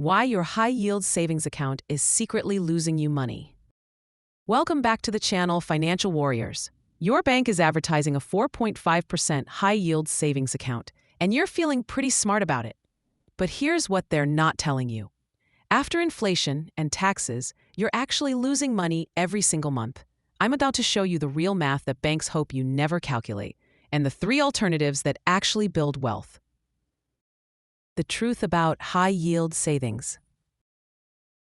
Why your high-yield savings account is secretly losing you money. Welcome back to the channel, Financial Warriors. Your bank is advertising a 4.5% high-yield savings account, and you're feeling pretty smart about it. But here's what they're not telling you. After inflation and taxes, you're actually losing money every single month. I'm about to show you the real math that banks hope you never calculate, and the 3 alternatives that actually build wealth. The truth about high-yield savings.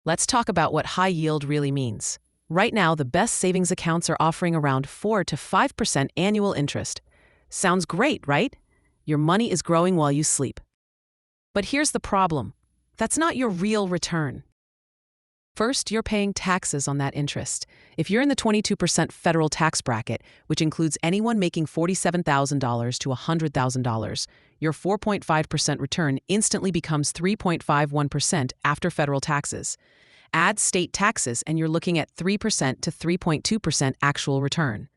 Let's talk about what high yield really means. Right now, the best savings accounts are offering around 4 to 5% annual interest. Sounds great, right? Your money is growing while you sleep. But here's the problem. That's not your real return. First, you're paying taxes on that interest. If you're in the 22% federal tax bracket, which includes anyone making $47,000 to $100,000, your 4.5% return instantly becomes 3.51% after federal taxes. Add state taxes and you're looking at 3% to 3.2% actual return.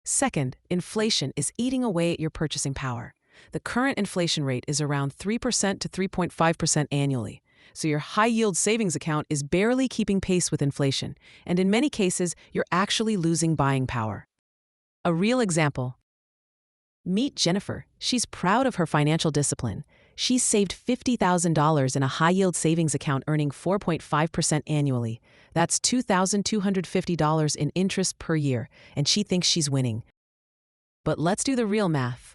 Second, inflation is eating away at your purchasing power. The current inflation rate is around 3% to 3.5% annually. So your high-yield savings account is barely keeping pace with inflation, and in many cases, you're actually losing buying power. A real example. Meet Jennifer. She's proud of her financial discipline. She's saved $50,000 in a high-yield savings account earning 4.5% annually. That's $2,250 in interest per year, and she thinks she's winning. But let's do the real math.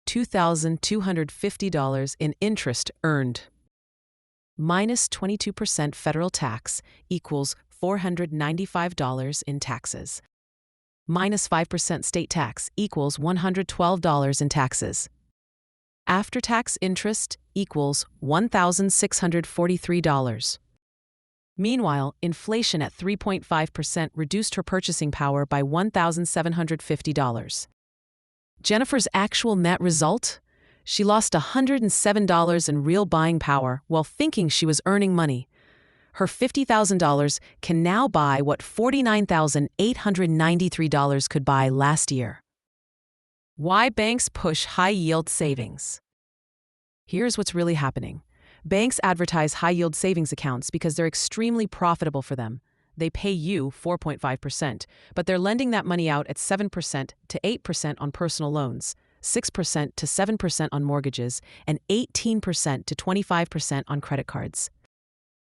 $2,250 in interest earned minus 22% federal tax equals $495 in taxes. Minus 5% state tax equals $112 in taxes. After-tax interest equals $1,643. Meanwhile, inflation at 3.5% reduced her purchasing power by $1,750. Jennifer's actual net result? She lost $107 in real buying power while thinking she was earning money. Her $50,000 can now buy what $49,893 could buy last year. Why banks push high-yield savings? Here's what's really happening. Banks advertise high-yield savings accounts because they're extremely profitable for them. They pay you 4.5%, but they're lending that money out at 7% to 8% on personal loans, 6% to 7% on mortgages, and 18% to 25% on credit cards.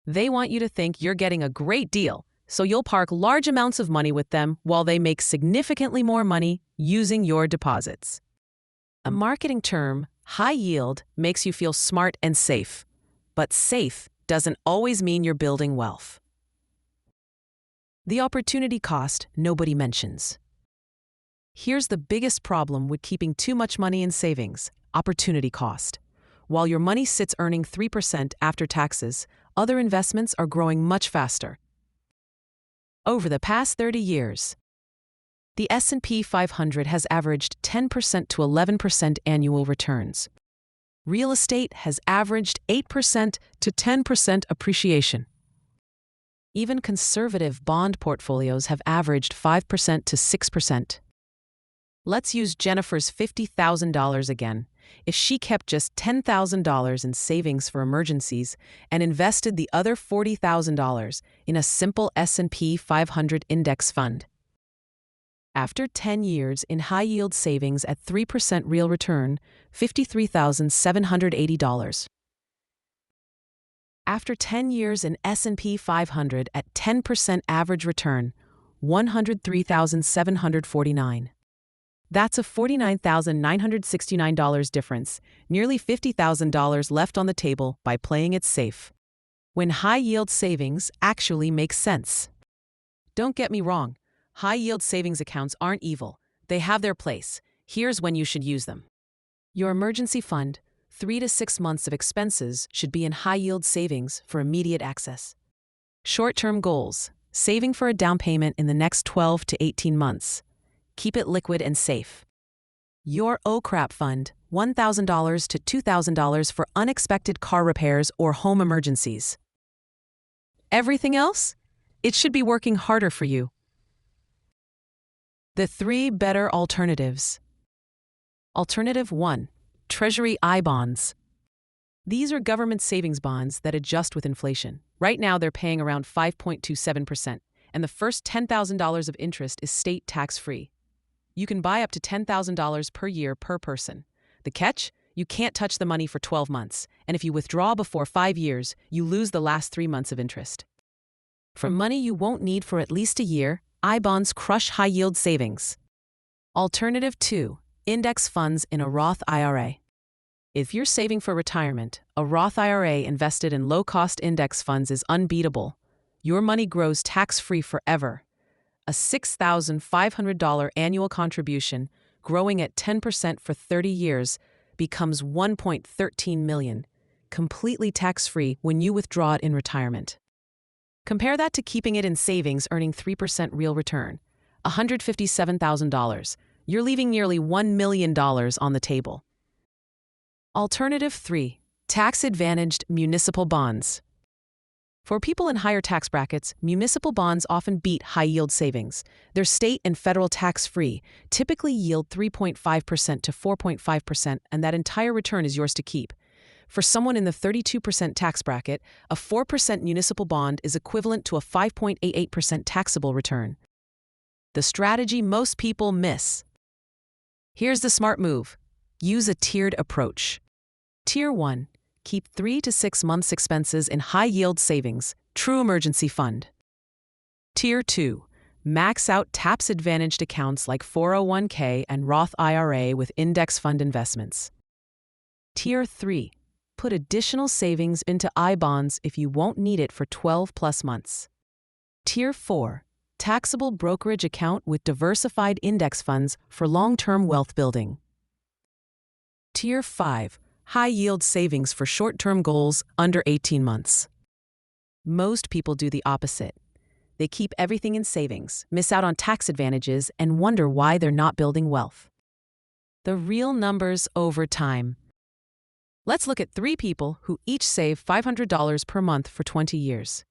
They want you to think you're getting a great deal, so you'll park large amounts of money with them while they make significantly more money using your deposits. A marketing term, high yield, makes you feel smart and safe. But safe doesn't always mean you're building wealth. The opportunity cost nobody mentions. Here's the biggest problem with keeping too much money in savings: opportunity cost. While your money sits earning 3% after taxes, other investments are growing much faster. Over the past 30 years, the S&P 500 has averaged 10% to 11% annual returns. Real estate has averaged 8% to 10% appreciation. Even conservative bond portfolios have averaged 5% to 6%. Let's use Jennifer's $50,000 again. If she kept just $10,000 in savings for emergencies and invested the other $40,000 in a simple S&P 500 index fund. After 10 years in high-yield savings at 3% real return, $53,780. After 10 years in S&P 500 at 10% average return, $103,749. That's a $49,969 difference, nearly $50,000 left on the table by playing it safe. When high-yield savings actually makes sense. Don't get me wrong, high-yield savings accounts aren't evil. They have their place. Here's when you should use them. Your emergency fund, 3 to 6 months of expenses should be in high-yield savings for immediate access. Short-term goals, saving for a down payment in the next 12 to 18 months. Keep it liquid and safe. Your oh crap fund, $1,000 to $2,000 for unexpected car repairs or home emergencies. Everything else? It should be working harder for you. The 3 better alternatives. Alternative 1. Treasury I bonds. These are government savings bonds that adjust with inflation. Right now, they're paying around 5.27%, and the first $10,000 of interest is state tax-free. You can buy up to $10,000 per year per person. The catch? You can't touch the money for 12 months, and if you withdraw before 5 years, you lose the last 3 months of interest. For money you won't need for at least a year, I-bonds crush high-yield savings. Alternative 2. Index funds in a Roth IRA. If you're saving for retirement, a Roth IRA invested in low-cost index funds is unbeatable. Your money grows tax-free forever. A $6,500 annual contribution, growing at 10% for 30 years, becomes $1.13 million, completely tax-free when you withdraw it in retirement. Compare that to keeping it in savings earning 3% real return, $157,000. You're leaving nearly $1 million on the table. Alternative 3. Tax-advantaged municipal bonds. For people in higher tax brackets, municipal bonds often beat high-yield savings. They're state and federal tax-free, typically yield 3.5% to 4.5%, and that entire return is yours to keep. For someone in the 32% tax bracket, a 4% municipal bond is equivalent to a 5.88% taxable return. The strategy most people miss. Here's the smart move. Use a tiered approach. Tier 1. Keep 3 to 6 months' expenses in high-yield savings, true emergency fund. Tier 2. Max out tax-advantaged accounts like 401k and Roth IRA with index fund investments. Tier 3. Put additional savings into I-bonds if you won't need it for 12+ months. Tier 4. Taxable brokerage account with diversified index funds for long-term wealth building. Tier 5. High-yield savings for short-term goals under 18 months. Most people do the opposite. They keep everything in savings, miss out on tax advantages, and wonder why they're not building wealth. The real numbers over time. Let's look at 3 people who each save $500 per month for 20 years.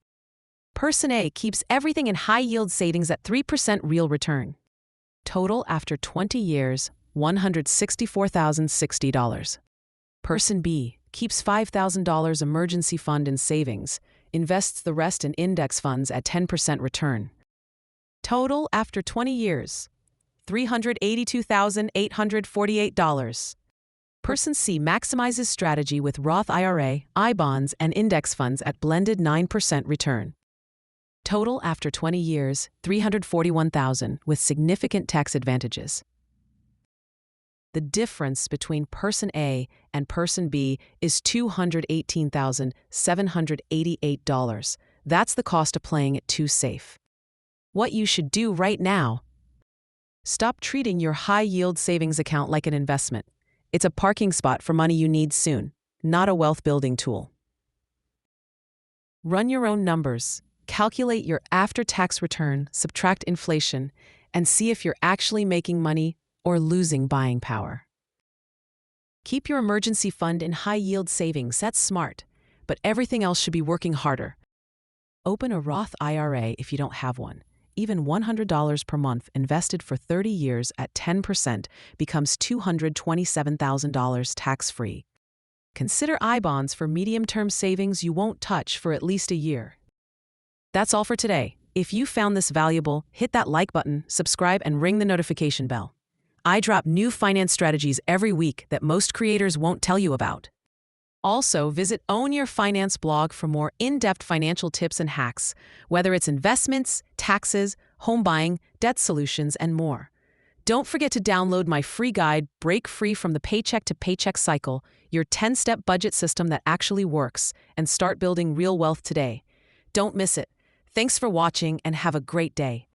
Person A keeps everything in high-yield savings at 3% real return. Total after 20 years, $164,060. Person B keeps $5,000 emergency fund in savings, invests the rest in index funds at 10% return. Total after 20 years, $382,848. Person C maximizes strategy with Roth IRA, I-bonds, and index funds at blended 9% return. Total after 20 years, $341,000 with significant tax advantages. The difference between Person A and Person B is $218,788. That's the cost of playing it too safe. What you should do right now: stop treating your high-yield savings account like an investment. It's a parking spot for money you need soon, not a wealth-building tool. Run your own numbers. Calculate your after-tax return, subtract inflation, and see if you're actually making money or losing buying power. Keep your emergency fund in high-yield savings. That's smart, but everything else should be working harder. Open a Roth IRA if you don't have one. Even $100 per month invested for 30 years at 10% becomes $227,000 tax-free. Consider I-bonds for medium-term savings you won't touch for at least a year. That's all for today. If you found this valuable, hit that like button, subscribe, and ring the notification bell. I drop new finance strategies every week that most creators won't tell you about. Also, visit Own Your Finance blog for more in-depth financial tips and hacks, whether it's investments, taxes, home buying, debt solutions, and more. Don't forget to download my free guide, Break Free from the Paycheck to Paycheck Cycle, your 10-step budget system that actually works, and start building real wealth today. Don't miss it. Thanks for watching and have a great day.